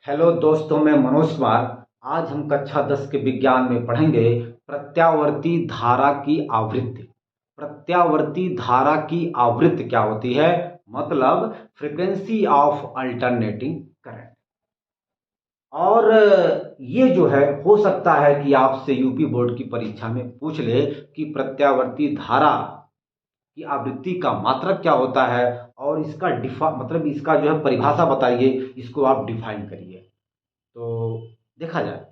Hello दोस्तों, मैं मनोज कुमार। आज हम कक्षा 10 के विज्ञान में पढ़ेंगे प्रत्यावर्ती धारा की आवृत्ति। प्रत्यावर्ती धारा की आवृत्ति क्या होती है? मतलब फ्रीक्वेंसी ऑफ अल्टरनेटिंग करंट। और ये जो है हो सकता है कि आपसे यूपी बोर्ड की परीक्षा में पूछ ले कि प्रत्यावर्ती धारा की आवृत्ति का मात्रक क्या होता है और इसका डिफा मतलब इसका जो है परिभाषा बताइए, इसको आप डिफाइन करिए। तो देखा जाए,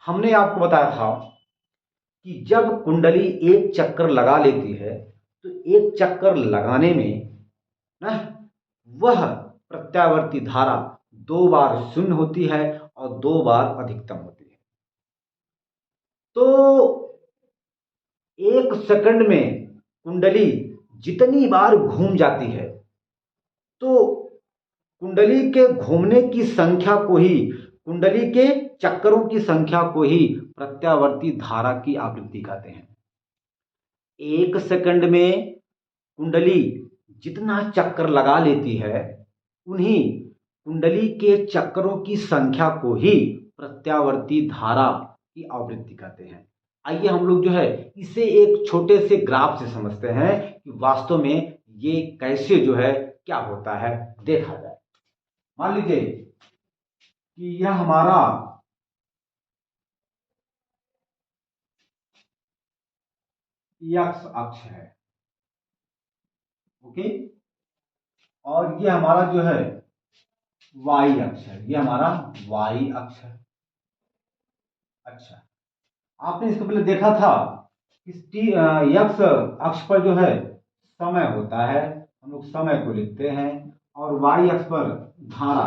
हमने आपको बताया था कि जब कुंडली एक चक्कर लगा लेती है तो एक चक्कर लगाने में ना वह प्रत्यावर्ती धारा 2 बार शून्य होती है और 2 बार अधिकतम होती है। तो 1 सेकंड में कुंडली जितनी बार घूम जाती है तो कुंडली के घूमने की संख्या को ही, कुंडली के चक्करों की संख्या को ही प्रत्यावर्ती धारा की आवृत्ति कहते हैं। 1 सेकंड में कुंडली जितना चक्कर लगा लेती है उन्हीं कुंडली के चक्करों की संख्या को ही प्रत्यावर्ती धारा की आवृत्ति कहते हैं। आइए हम लोग जो है इसे एक छोटे से ग्राफ से समझते हैं कि वास्तव में ये कैसे जो है क्या होता है देखा जाए। मान लीजिए कि यह हमारा एक्स अक्ष है, ओके, और ये हमारा जो है वाई अक्ष है, ये हमारा वाई अक्ष है। अच्छा, आपने इसको पहले देखा था कि एक्स अक्ष पर जो है समय होता है, हम लोग समय को लिखते हैं, और वाई अक्ष पर धारा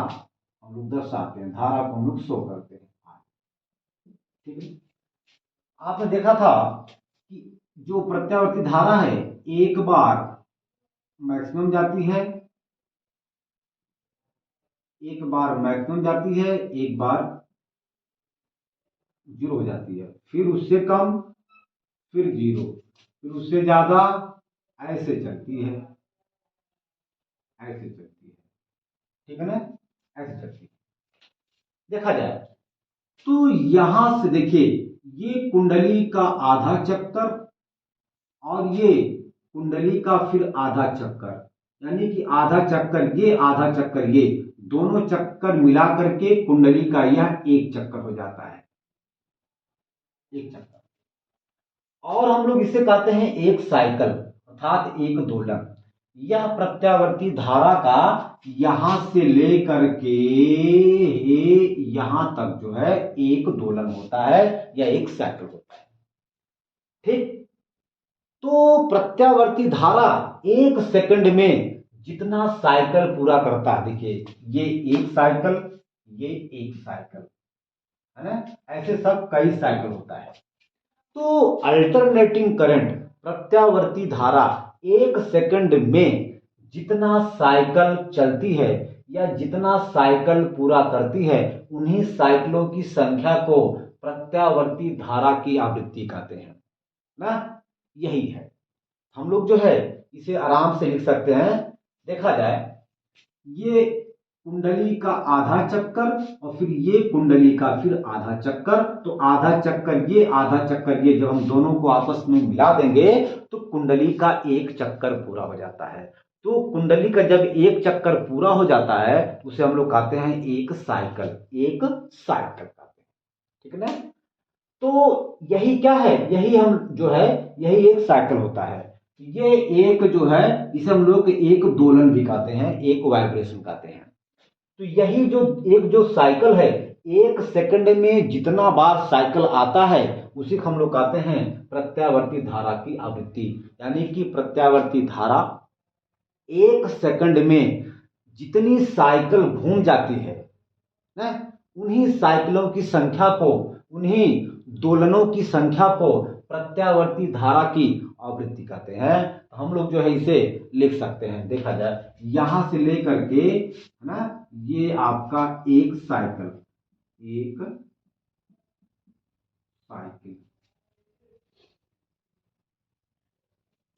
हम लोग दर्शाते हैं, धारा को हम लोग शो करते हैं। ठीक है, आपने देखा था कि जो प्रत्यावर्ती धारा है एक बार मैक्सिमम जाती है, एक बार मैक्सिमम जाती है, एक बार जीरो हो जाती है, फिर उससे कम, फिर जीरो, फिर उससे ज्यादा, ऐसे चलती है, ऐसे चलती है। ठीक है ना, ऐसे चलती है। देखा जाए तो यहां से देखिए, ये कुंडली का आधा चक्कर और ये कुंडली का फिर आधा चक्कर, यानी कि आधा चक्कर ये, आधा चक्कर ये, दोनों चक्कर मिला करके कुंडली का यह एक चक्कर हो जाता है, एक चक्कर। और हम लोग इसे कहते हैं एक साइकिल अर्थात एक दोलन। यह प्रत्यावर्ती धारा का यहां से लेकर के यहां तक जो है एक दोलन होता है या एक साइकिल होता है। ठीक, तो प्रत्यावर्ती धारा 1 सेकंड में जितना साइकिल पूरा करता है, देखिए ये एक साइकिल, ये एक साइकिल है ना, ऐसे सब कई साइकिल होता है। तो अल्टरनेटिंग करंट प्रत्यावर्ती धारा 1 सेकंड में जितना साइकिल चलती है या जितना साइकिल पूरा करती है उन्हीं साइकिलों की संख्या को प्रत्यावर्ती धारा की आवृत्ति कहते हैं ना। यही है, हम लोग जो है इसे आराम से लिख सकते हैं। देखा जाए, ये कुंडली का आधा चक्कर और फिर ये कुंडली का फिर आधा चक्कर, तो आधा चक्कर ये, आधा चक्कर ये, जब हम दोनों को आपस में मिला देंगे तो कुंडली का एक चक्कर पूरा हो जाता है। तो कुंडली का जब एक चक्कर पूरा हो जाता है उसे हम लोग कहते हैं एक साइकिल, एक साइकिल कहते हैं। ठीक है ना, तो यही क्या है, यही हम जो है यही एक साइकिल होता है। ये एक जो है इसे हम लोग एक दोलन भी कहते हैं, एक वाइब्रेशन कहते हैं। तो यही जो एक जो साइकिल है, 1 सेकंड में जितना बार साइकिल आता है उसी को हम लोग कहते हैं प्रत्यावर्ती धारा की आवृत्ति। यानी कि प्रत्यावर्ती धारा 1 सेकंड में जितनी साइकिल घूम जाती है ना, उन्हीं साइकिलों की संख्या को, उन्हीं दोलनों की संख्या को प्रत्यावर्ती धारा की आवृत्ति कहते हैं। हम लोग जो है इसे लिख सकते हैं। देखा जाए, यहां से लेकर के है ना, ये आपका एक साइकिल, एक साइकिल,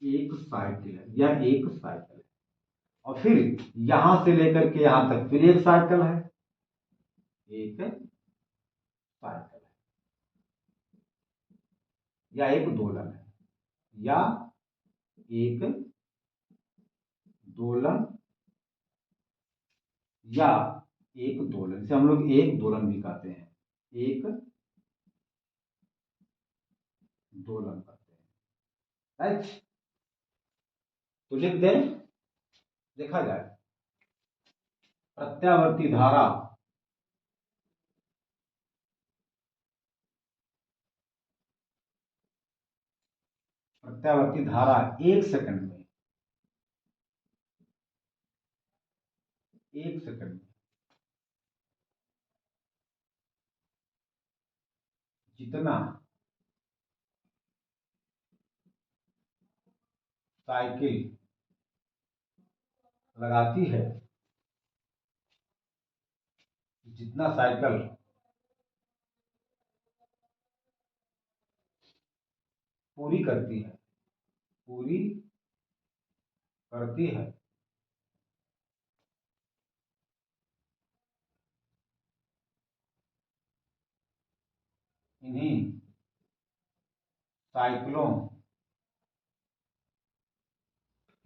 एक साइकिल है, यह एक साइकिल है। और फिर यहां से लेकर के यहां तक फिर एक साइकिल है, एक साइकिल है या एक दोलन है, या एक दोलन या एक दोलन, इसे हम लोग एक दोलन भी कहते हैं, एक दोलन कहते हैं, राइट। तो लिख दें, देखा जाए प्रत्यावर्ती धारा एक सेकंड में, एक सेकंड में जितना साइकिल लगाती है, जितना साइकिल पूरी करती है, पूरी करती है, इन्हीं साइकिलों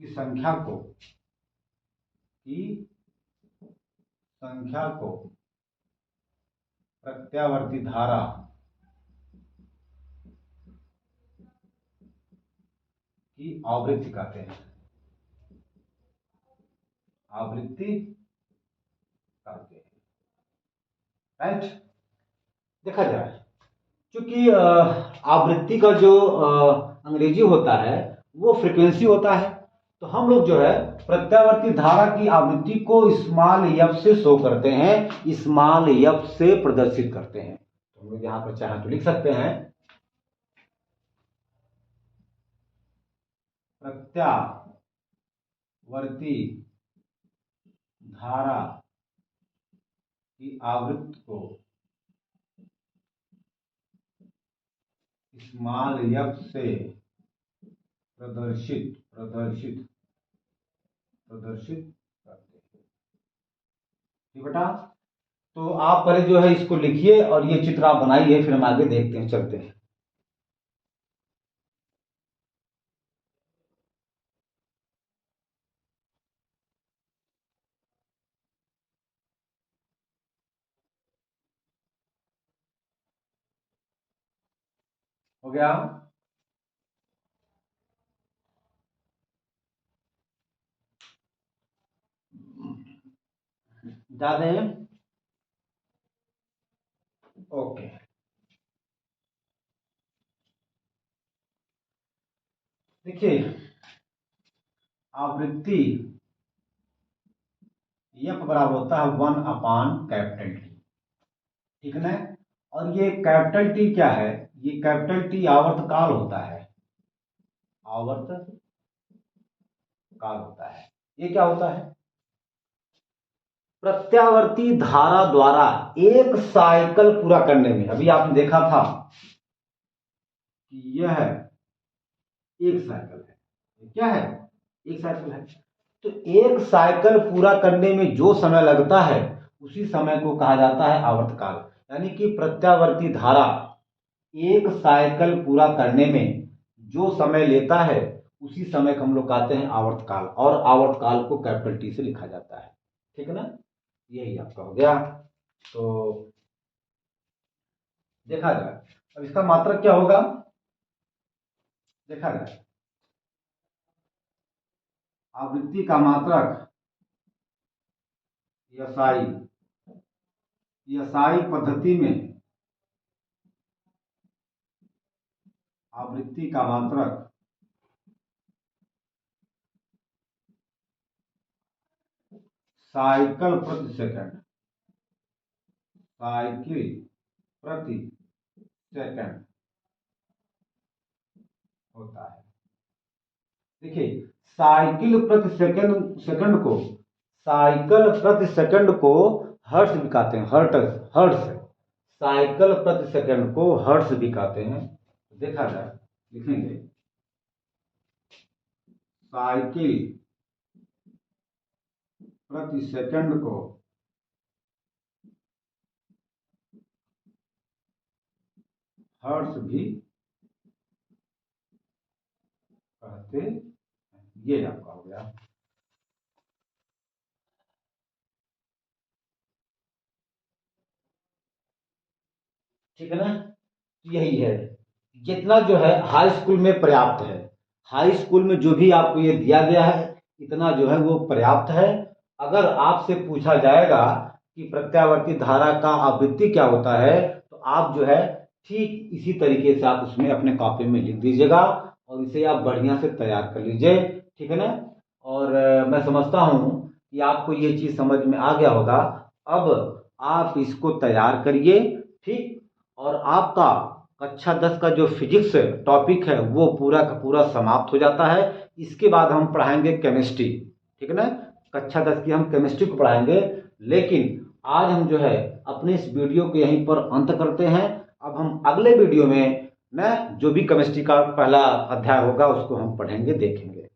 की संख्या को, प्रत्यावर्ती धारा की आवृत्ति कहते हैं, आवृत्ति कहते हैं, राइट। देखा जाए, क्योंकि आवृत्ति का जो अंग्रेजी होता है वो फ्रीक्वेंसी होता है, तो हम लोग जो है प्रत्यावर्ती धारा की आवृत्ति को स्मॉल एफ से शो करते हैं, स्मॉल एफ से प्रदर्शित करते हैं। तो हम लोग यहां पर चाहे तो लिख सकते हैं प्रत्यावर्ती धारा की आवृत्ति को स्मॉल एफ से प्रदर्शित करते हैं, ठीक बेटा। तो आप पहले जो है इसको लिखिए और ये चित्र आप बनाइए, फिर हम आगे देखते हैं, चलते हैं। हो गया? जा रहे हैं? ओके, देखिए आवृत्ति एफ बराबर होता है 1/T, ठीक है ना। और ये कैपिटल टी क्या है? ये कैपिटल टी आवर्तकाल होता है, आवर्तकाल होता है। ये क्या होता है? प्रत्यावर्ती धारा द्वारा एक साइकिल पूरा करने में, अभी आपने देखा था कि यह एक साइकिल है, क्या है? एक साइकिल है। तो एक साइकिल पूरा करने में जो समय लगता है उसी समय को कहा जाता है आवर्तकाल। यानी कि प्रत्यावर्ती धारा एक साइकिल पूरा करने में जो समय लेता है उसी समय को हम लोग कहते हैं आवर्तकाल, और आवर्तकाल को कैपिटल टी से लिखा जाता है, ठीक है ना। यही आपका हो गया। तो देखा जाए अब इसका मात्रक क्या होगा, देखा जाए आवृत्ति का मात्रक एसआई, एसआई पद्धति में आवृत्ति का मात्रक साइकिल प्रति सेकंड, साइकिल प्रति सेकंड होता है। देखिए साइकिल प्रति सेकंड को, साइकिल प्रति सेकंड को हर्ट्ज भी कहते हैं, हर्ट्ज। साइकिल प्रति सेकंड को हर्ट्ज भी कहते हैं। देखा जाए, लिखेंगे साइकिल प्रति सेकंड को हर्ट्ज भी कहते हैं। ये आपका हो गया। ठीक है ना, यही है, जितना जो है हाई स्कूल में पर्याप्त है। हाई स्कूल में जो भी आपको ये दिया गया है इतना जो है वो पर्याप्त है। अगर आपसे पूछा जाएगा कि प्रत्यावर्ती धारा का आवृत्ति क्या होता है, तो आप जो है ठीक इसी तरीके से आप उसमें अपने कॉपी में लिख दीजिएगा और इसे आप बढ़िया से तैयार कर लीजिए। ठीक है ना, और मैं समझता हूँ कि आपको ये चीज़ समझ में आ गया होगा। अब आप इसको तैयार करिए। ठीक, और आपका कक्षा 10 का जो फिजिक्स टॉपिक है वो पूरा का पूरा समाप्त हो जाता है। इसके बाद हम पढ़ाएंगे केमिस्ट्री। ठीक है ना, कक्षा 10 की हम केमिस्ट्री को पढ़ाएंगे। लेकिन आज हम जो है अपने इस वीडियो को यहीं पर अंत करते हैं। अब हम अगले वीडियो में जो भी केमिस्ट्री का पहला अध्याय होगा उसको हम पढ़ेंगे, देखेंगे।